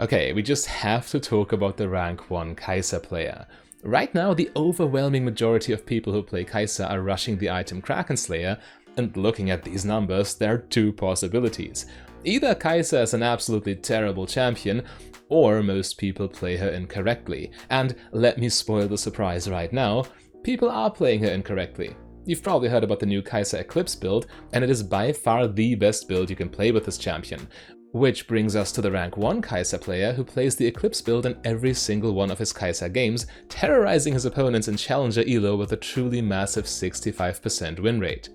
Okay, we just have to talk about the rank 1 Kai'Sa player. Right now, the overwhelming majority of people who play Kai'Sa are rushing the item Kraken Slayer, and looking at these numbers, there are two possibilities. Either Kai'Sa is an absolutely terrible champion, or most people play her incorrectly. And let me spoil the surprise right now, people are playing her incorrectly. You've probably heard about the new Kai'Sa Eclipse build, and it is by far the best build you can play with this champion. Which brings us to the rank 1 Kai'Sa player who plays the Eclipse build in every single one of his Kai'Sa games, terrorizing his opponents in Challenger Elo with a truly massive 65% win rate.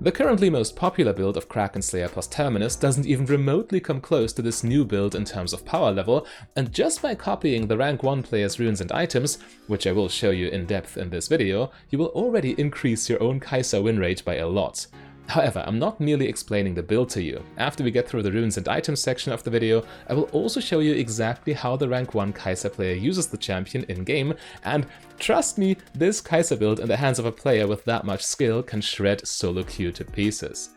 The currently most popular build of Kraken Slayer plus Terminus doesn't even remotely come close to this new build in terms of power level, and just by copying the rank 1 player's runes and items, which I will show you in depth in this video, you will already increase your own Kai'Sa win rate by a lot. However, I'm not merely explaining the build to you. After we get through the runes and items section of the video, I will also show you exactly how the rank 1 Kai'Sa player uses the champion in-game, and trust me, this Kai'Sa build in the hands of a player with that much skill can shred solo queue to pieces.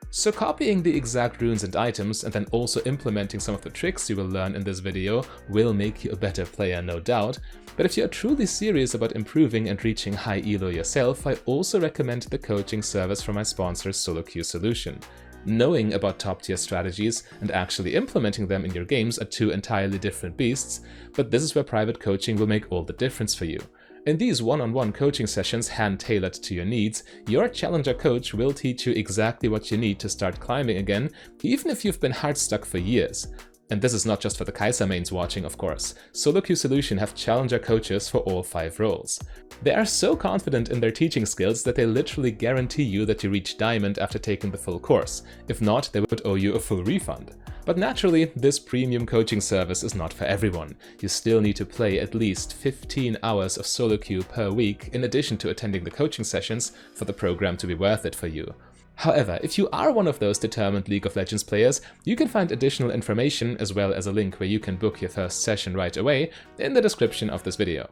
So copying the exact runes and items and then also implementing some of the tricks you will learn in this video will make you a better player, no doubt, but if you are truly serious about improving and reaching high elo yourself, I also recommend the coaching service from my sponsor Solo Queue Solution. Knowing about top tier strategies and actually implementing them in your games are two entirely different beasts, but this is where private coaching will make all the difference for you. In these one-on-one coaching sessions hand-tailored to your needs, your challenger coach will teach you exactly what you need to start climbing again, even if you've been hard stuck for years. And this is not just for the Kai'Sa mains watching, of course. Solo Queue Solution have challenger coaches for all 5 roles. They are so confident in their teaching skills that they literally guarantee you that you reach Diamond after taking the full course. If not, they would owe you a full refund. But naturally, this premium coaching service is not for everyone. You still need to play at least 15 hours of solo queue per week in addition to attending the coaching sessions for the program to be worth it for you. However, if you are one of those determined League of Legends players, you can find additional information as well as a link where you can book your first session right away in the description of this video.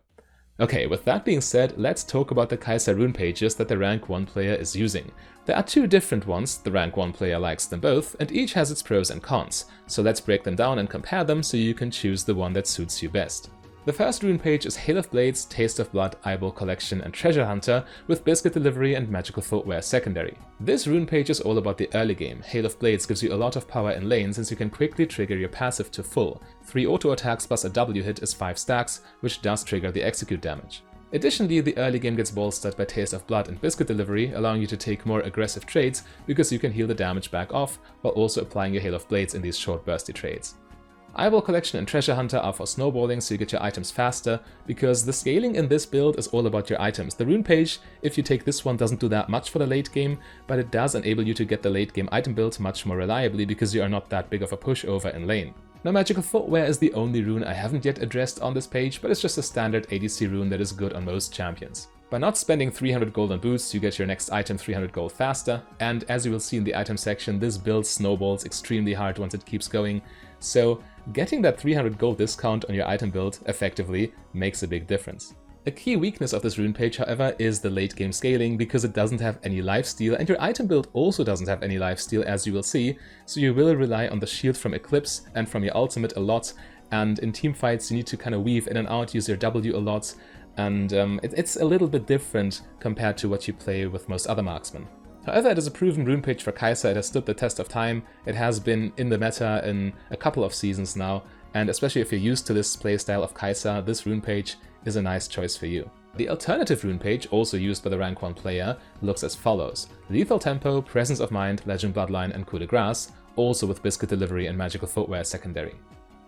Okay, with that being said, let's talk about the Kai'Sa rune pages that the rank 1 player is using. There are 2 different ones, the rank 1 player likes them both, and each has its pros and cons, so let's break them down and compare them so you can choose the one that suits you best. The first rune page is Hail of Blades, Taste of Blood, Eyeball Collection and Treasure Hunter with Biscuit Delivery and Magical Footwear secondary. This rune page is all about the early game. Hail of Blades gives you a lot of power in lane since you can quickly trigger your passive to full. 3 auto attacks plus a W hit is 5 stacks, which does trigger the execute damage. Additionally, the early game gets bolstered by Taste of Blood and Biscuit Delivery, allowing you to take more aggressive trades because you can heal the damage back off while also applying your Hail of Blades in these short bursty trades. Eyeball Collection and Treasure Hunter are for snowballing so you get your items faster, because the scaling in this build is all about your items. The rune page, if you take this one, doesn't do that much for the late game, but it does enable you to get the late game item build much more reliably because you are not that big of a pushover in lane. Now, Magical Footwear is the only rune I haven't yet addressed on this page, but it's just a standard ADC rune that is good on most champions. By not spending 300 gold on boots, you get your next item 300 gold faster, and as you will see in the item section, this build snowballs extremely hard once it keeps going, so getting that 300 gold discount on your item build effectively makes a big difference. A key weakness of this rune page, however, is the late game scaling because it doesn't have any lifesteal, and your item build also doesn't have any lifesteal, as you will see, so you will rely on the shield from Eclipse and from your ultimate a lot, and in teamfights you need to kind of weave in and out, use your W a lot, and it's a little bit different compared to what you play with most other marksmen. However, it is a proven rune page for Kai'Sa. It has stood the test of time, it has been in the meta in a couple of seasons now, and especially if you're used to this playstyle of Kai'Sa, this rune page is a nice choice for you. The alternative rune page, also used by the rank 1 player, looks as follows: Lethal Tempo, Presence of Mind, Legend Bloodline and Coup de Grace, also with Biscuit Delivery and Magical Footwear secondary.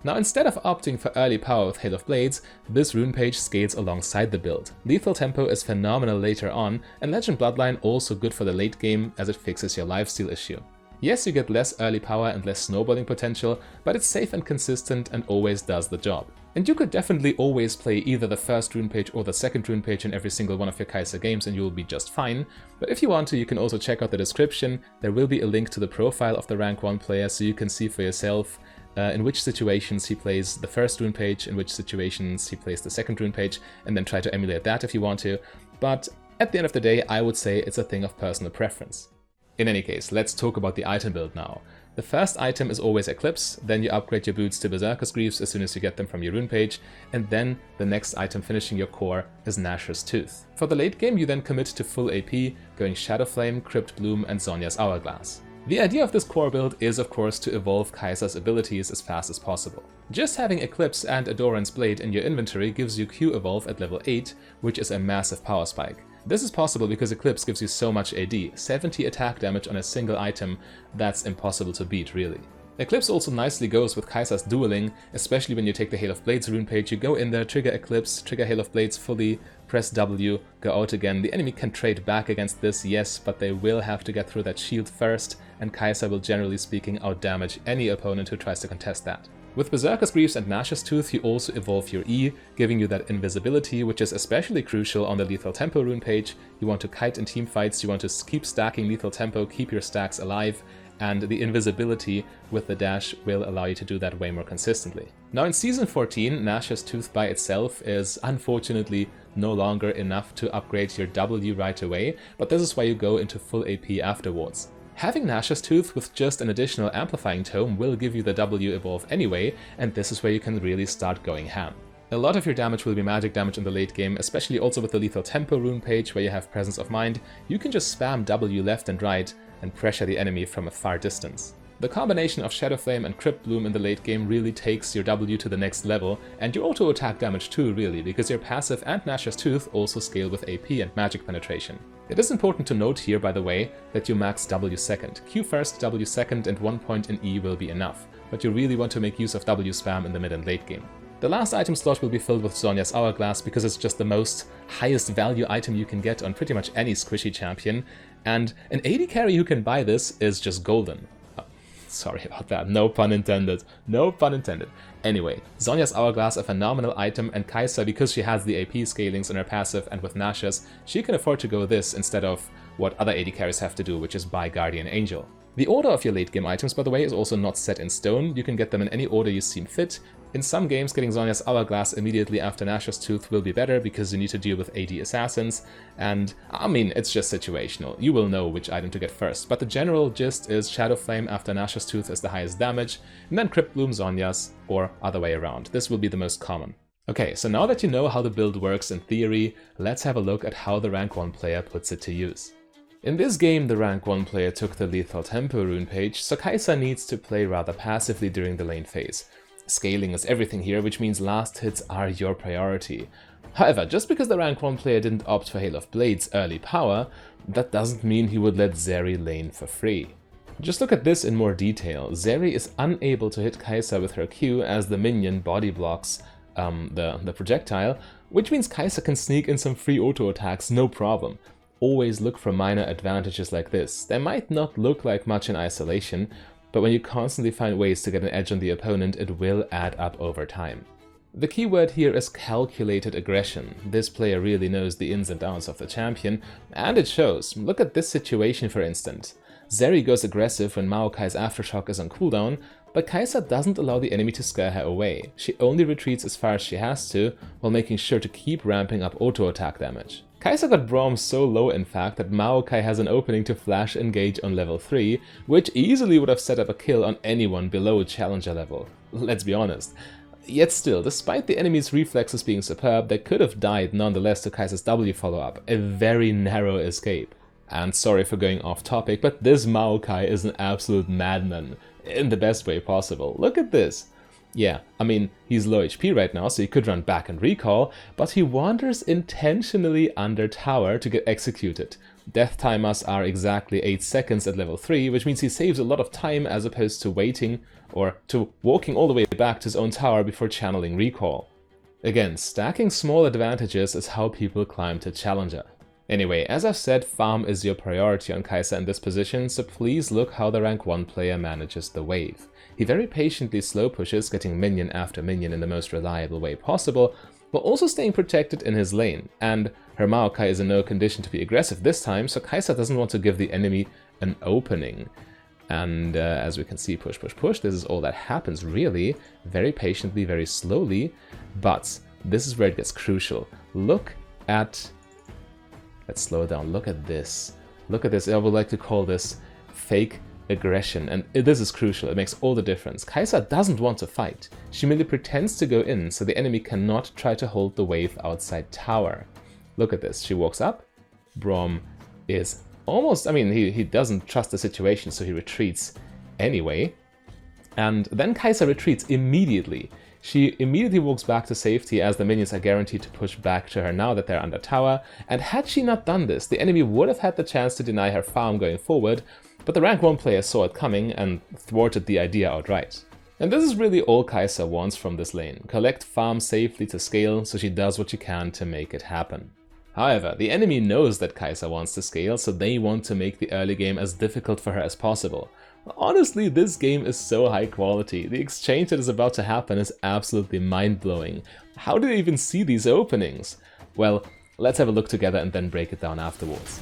Now, instead of opting for early power with Hail of Blades, this rune page scales alongside the build. Lethal Tempo is phenomenal later on, and Legend Bloodline also good for the late game as it fixes your lifesteal issue. Yes, you get less early power and less snowballing potential, but it's safe and consistent and always does the job. And you could definitely always play either the first rune page or the second rune page in every single one of your Kai'Sa games and you will be just fine, but if you want to, you can also check out the description. There will be a link to the profile of the rank 1 player so you can see for yourself in which situations he plays the first rune page, in which situations he plays the second rune page, and then try to emulate that if you want to. But at the end of the day, I would say it's a thing of personal preference. In any case, let's talk about the item build now. The first item is always Eclipse, then you upgrade your boots to Berserker's Greaves as soon as you get them from your rune page, and then the next item finishing your core is Nashor's Tooth. For the late game, you then commit to full AP, going Shadow Flame, Crypt Bloom, and Zhonya's Hourglass. The idea of this core build is of course to evolve Kai'Sa's abilities as fast as possible. Just having Eclipse and Adoran's Blade in your inventory gives you Q evolve at level 8, which is a massive power spike. This is possible because Eclipse gives you so much AD, 70 attack damage on a single item, that's impossible to beat really. Eclipse also nicely goes with Kai'Sa's dueling, especially when you take the Hail of Blades rune page, you go in there, trigger Eclipse, trigger Hail of Blades fully, press W, go out again. The enemy can trade back against this, yes, but they will have to get through that shield first, and Kai'Sa will generally speaking outdamage any opponent who tries to contest that. With Berserker's Greaves and Nashor's Tooth, you also evolve your E, giving you that invisibility, which is especially crucial on the Lethal Tempo rune page. You want to kite in teamfights, you want to keep stacking Lethal Tempo, keep your stacks alive, and the invisibility with the dash will allow you to do that way more consistently. Now in Season 14, Nashor's Tooth by itself is unfortunately no longer enough to upgrade your W right away, but this is why you go into full AP afterwards. Having Nashor's Tooth with just an additional amplifying tome will give you the W evolve anyway, and this is where you can really start going ham. A lot of your damage will be magic damage in the late game, especially also with the Lethal Tempo rune page where you have Presence of Mind. You can just spam W left and right and pressure the enemy from a far distance. The combination of Shadow Flame and Crypt Bloom in the late game really takes your W to the next level, and your auto attack damage too really, because your passive and Nashor's Tooth also scale with AP and magic penetration. It is important to note here, by the way, that you max W second. Q first, W second, and 1 point in E will be enough, but you really want to make use of W spam in the mid and late game. The last item slot will be filled with Zhonya's Hourglass because it's just the most highest value item you can get on pretty much any squishy champion, and an AD carry who can buy this is just golden. Oh, sorry about that, no pun intended, no pun intended. Anyway, Zhonya's Hourglass a phenomenal item, and Kai'Sa, because she has the AP scalings in her passive and with Nashor's, she can afford to go this instead of what other AD carries have to do, which is buy Guardian Angel. The order of your late game items, by the way, is also not set in stone. You can get them in any order you seem fit. In some games, getting Zhonya's Hourglass immediately after Nashor's Tooth will be better because you need to deal with AD assassins, and I mean, it's just situational. You will know which item to get first, but the general gist is Shadow Flame after Nashor's Tooth is the highest damage, and then Crypt Bloom Zhonya's, or other way around. This will be the most common. Okay, so now that you know how the build works in theory, let's have a look at how the rank 1 player puts it to use. In this game, the rank 1 player took the Lethal Tempo rune page, so Kai'Sa needs to play rather passively during the lane phase. Scaling is everything here, which means last hits are your priority. However, just because the rank 1 player didn't opt for Hail of Blades early power, that doesn't mean he would let Zeri lane for free. Just look at this in more detail. Zeri is unable to hit Kai'Sa with her Q as the minion body blocks the projectile, which means Kai'Sa can sneak in some free auto attacks no problem. Always look for minor advantages like this. They might not look like much in isolation, but when you constantly find ways to get an edge on the opponent, it will add up over time. The key word here is calculated aggression. This player really knows the ins and outs of the champion, and it shows. Look at this situation for instance. Zeri goes aggressive when Maokai's Aftershock is on cooldown, but Kai'Sa doesn't allow the enemy to scare her away. She only retreats as far as she has to, while making sure to keep ramping up auto attack damage. Kai'Sa got Braum so low in fact that Maokai has an opening to flash engage on level 3, which easily would have set up a kill on anyone below challenger level. Let's be honest. Yet still, despite the enemy's reflexes being superb, they could have died nonetheless to Kai'Sa's W follow-up, a very narrow escape. And sorry for going off topic, but this Maokai is an absolute madman, in the best way possible. Look at this. Yeah, I mean, he's low HP right now, so he could run back and recall, but he wanders intentionally under tower to get executed. Death timers are exactly 8 seconds at level 3, which means he saves a lot of time as opposed to waiting or to walking all the way back to his own tower before channeling recall. Again, stacking small advantages is how people climb to challenger. Anyway, as I've said, farm is your priority on Kai'Sa in this position, so please look how the rank 1 player manages the wave. He very patiently slow pushes, getting minion after minion in the most reliable way possible, while also staying protected in his lane, and her Maokai is in no condition to be aggressive this time, so Kai'Sa doesn't want to give the enemy an opening. And as we can see, push, push, push, this is all that happens really, very patiently, very slowly, but this is where it gets crucial. Look at... Let's slow down, look at this. Look at this, I would like to call this fake aggression, and this is crucial, it makes all the difference. Kai'Sa doesn't want to fight. She merely pretends to go in so the enemy cannot try to hold the wave outside tower. Look at this, she walks up, Braum is almost, he doesn't trust the situation, so he retreats anyway. And then Kai'Sa retreats immediately. She immediately walks back to safety as the minions are guaranteed to push back to her now that they're under tower, and had she not done this, the enemy would have had the chance to deny her farm going forward, but the rank 1 player saw it coming and thwarted the idea outright. And this is really all Kai'Sa wants from this lane, collect farm safely to scale, so she does what she can to make it happen. However, the enemy knows that Kai'Sa wants to scale, so they want to make the early game as difficult for her as possible. Honestly, this game is so high quality. The exchange that is about to happen is absolutely mind-blowing. How do they even see these openings? Well, let's have a look together and then break it down afterwards.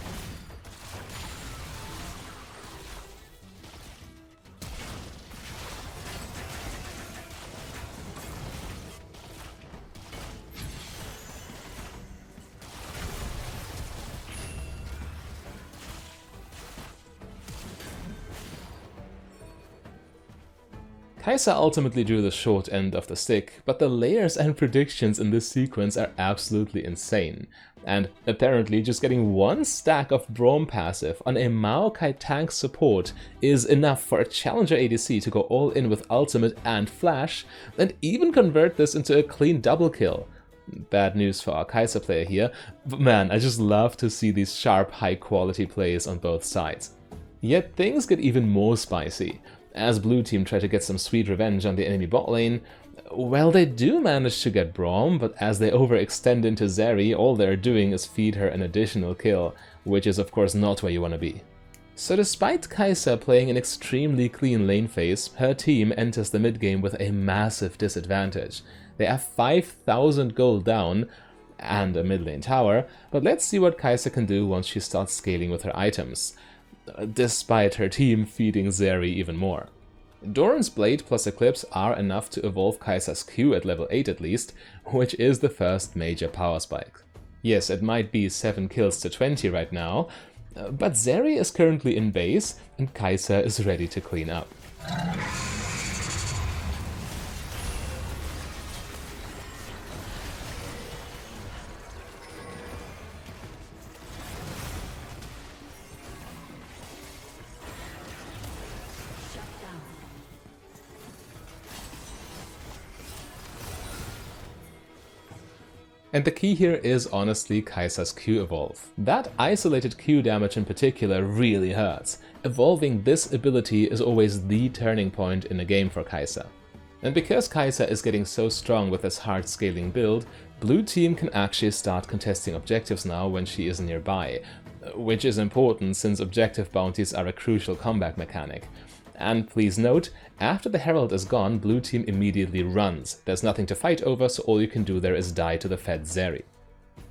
Kai'Sa ultimately drew the short end of the stick, but the layers and predictions in this sequence are absolutely insane. And apparently just getting one stack of Braum passive on a Maokai tank support is enough for a challenger ADC to go all in with ultimate and flash, and even convert this into a clean double kill. Bad news for our Kai'Sa player here, but man, I just love to see these sharp, high quality plays on both sides. Yet things get even more spicy. As blue team try to get some sweet revenge on the enemy bot lane, well, they do manage to get Braum, but as they overextend into Zeri, all they're doing is feed her an additional kill, which is of course not where you want to be. So despite Kai'Sa playing an extremely clean lane phase, her team enters the mid game with a massive disadvantage. They are 5,000 gold down and a mid lane tower, but let's see what Kai'Sa can do once she starts scaling with her items, despite her team feeding Zeri even more. Doran's Blade plus Eclipse are enough to evolve Kai'Sa's Q at level 8 at least, which is the first major power spike. Yes, it might be 7 kills to 20 right now, but Zeri is currently in base and Kai'Sa is ready to clean up. And the key here is honestly Kai'Sa's Q evolve. That isolated Q damage in particular really hurts. Evolving this ability is always the turning point in a game for Kai'Sa. And because Kai'Sa is getting so strong with this hard scaling build, blue team can actually start contesting objectives now when she is nearby, which is important since objective bounties are a crucial comeback mechanic. And please note, after the Herald is gone, blue team immediately runs. There's nothing to fight over, so all you can do there is die to the fed Zeri.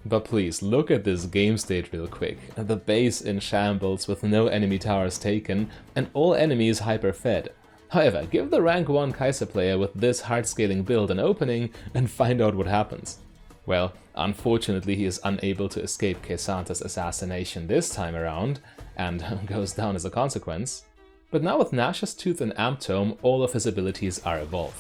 But please, look at this game state real quick. The base in shambles with no enemy towers taken, and all enemies hyper-fed. However, give the rank 1 Kai'Sa player with this hard-scaling build an opening, and find out what happens. Well, unfortunately he is unable to escape K'Santa's assassination this time around, and goes down as a consequence. But now with Nash's Tooth and Amp Tome, all of his abilities are evolved.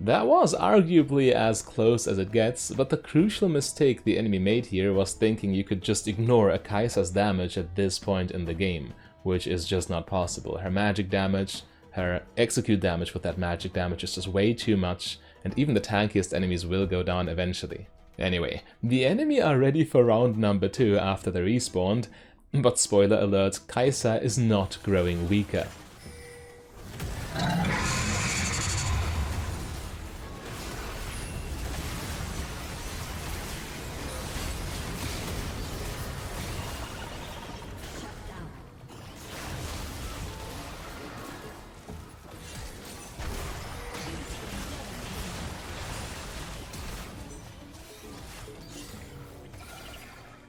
That was arguably as close as it gets, but the crucial mistake the enemy made here was thinking you could just ignore a Kai'Sa's damage at this point in the game, which is just not possible. Her magic damage, her execute damage with that magic damage is just way too much, and even the tankiest enemies will go down eventually. Anyway, the enemy are ready for round number 2 after they respawned, but spoiler alert, Kai'Sa is not growing weaker.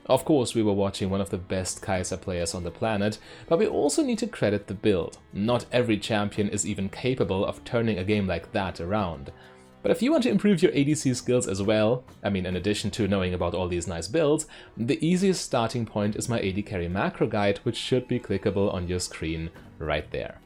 Of course, we were watching one of the best Kai'Sa players on the planet, but we also need to credit the build. Not every champion is even capable of turning a game like that around. But if you want to improve your ADC skills as well, I mean in addition to knowing about all these nice builds, the easiest starting point is my AD Carry macro guide, which should be clickable on your screen right there.